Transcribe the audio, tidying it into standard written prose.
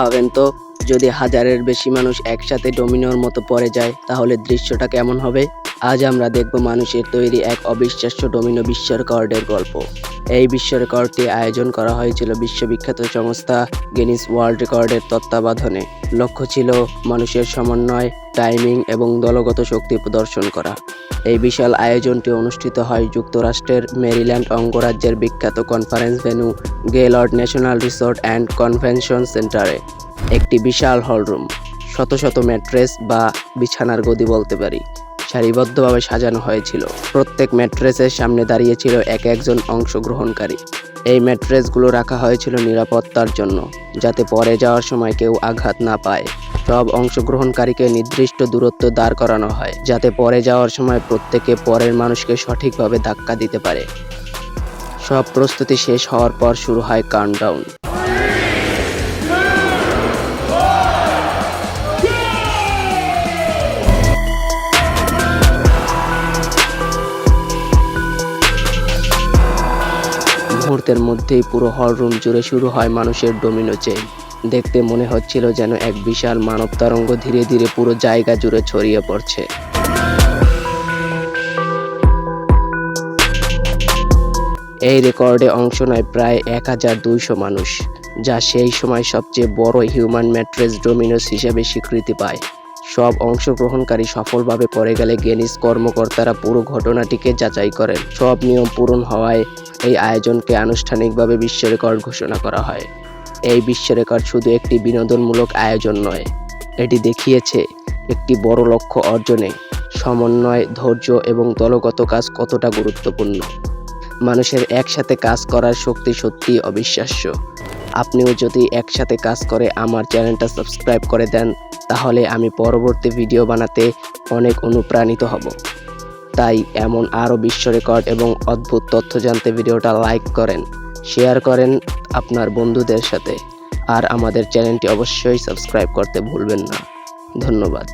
ভাবেন তো, যদি হাজারের বেশি মানুষ একসাথে ডোমিনোর মতো পড়ে যায় তাহলে দৃশ্যটা কেমন হবে। আজ আমরা দেখব মানুষের তৈরি এক অবিশ্বাস্য ডোমিনো বিশ্ব রেকর্ডের গল্প। এই বিশ্ব রেকর্ডটি আয়োজন করা হয়েছিল বিশ্ববিখ্যাত সংস্থা গিনেস ওয়ার্ল্ড রেকর্ডের তত্ত্বাবধানে। লক্ষ্য ছিল মানুষের সমন্বয়, টাইমিং এবং দলগত শক্তি প্রদর্শন করা। এই বিশাল আয়োজনটি অনুষ্ঠিত হয় যুক্তরাষ্ট্রের মেরিল্যান্ড অঙ্গরাজ্যের বিখ্যাত conference venue Gaylord National Resort and Convention সেন্টারে। একটি বিশাল হলরুম, শত শত ম্যাট্রেস বা বিছানার গদি বলতে পারি, সারিবদ্ধভাবে সাজানো হয়েছিল। প্রত্যেক ম্যাট্রেসের সামনে দাঁড়িয়েছিল একজন অংশগ্রহণকারী। এই ম্যাট্রেসগুলো রাখা হয়েছিল নিরাপত্তার জন্য, যাতে পড়ে যাওয়ার সময় কেউ আঘাত না পায়। সব অংশগ্রহণকারীকে নির্দিষ্ট দূরত্ব দাঁড় করানো হয়, যাতে পড়ে যাওয়ার সময় প্রত্যেকে পরের মানুষকে সঠিকভাবে ধাক্কা দিতে পারে। সব প্রস্তুতি শেষ হওয়ার পর শুরু হয় কাউন্টডাউন। মুহূর্তের মধ্যেই পুরো হলরুম জুড়ে শুরু হয় মানুষের ডোমিনো চেইন। দেখতে মনে হচ্ছিল যেন এক বিশাল মানব তরঙ্গ ধীরে ধীরে পুরো জায়গা জুড়ে ছড়িয়ে পড়ছে। এই রেকর্ডে অংশ নেয় প্রায় 1200 মানুষ, যা সেই সময় সবচেয়ে বড় হিউম্যান ম্যাট্রেস ডোমিনোস হিসেবে স্বীকৃতি পায়। সব অংশগ্রহণকারী সফলভাবে পড়ে গেলে গিনেস কর্মকর্তারা পুরো ঘটনাটিকে যাচাই করেন। সব নিয়ম পূরণ হওয়ায় এই আয়োজনকে আনুষ্ঠানিকভাবে বিশ্ব রেকর্ড ঘোষণা করা হয়। এই বিশ্ব রেকর্ড শুধু একটি বিনোদনমূলক আয়োজন নয়, এটি দেখিয়েছে একটি বড় লক্ষ্য অর্জনে সমন্বয়, ধৈর্য এবং দলগত কাজ কতটা গুরুত্বপূর্ণ। মানুষের একসাথে কাজ করার শক্তি সত্যিই অবিশ্বাস্য। আপনিও যদি একসাথে কাজ করে আমার চ্যানেলটা সাবস্ক্রাইব করে দেন, তাহলে আমি পরবর্তী ভিডিও বানাতে অনেক অনুপ্রাণিত হব। তাই এমন আরও বিশ্ব রেকর্ড এবং অদ্ভুত তথ্য জানতে ভিডিওটা লাইক করেন, শেয়ার করেন আপনার বন্ধুদের সাথে, আর আমাদের চ্যানেলটি অবশ্যই সাবস্ক্রাইব করতে ভুলবেন না। ধন্যবাদ।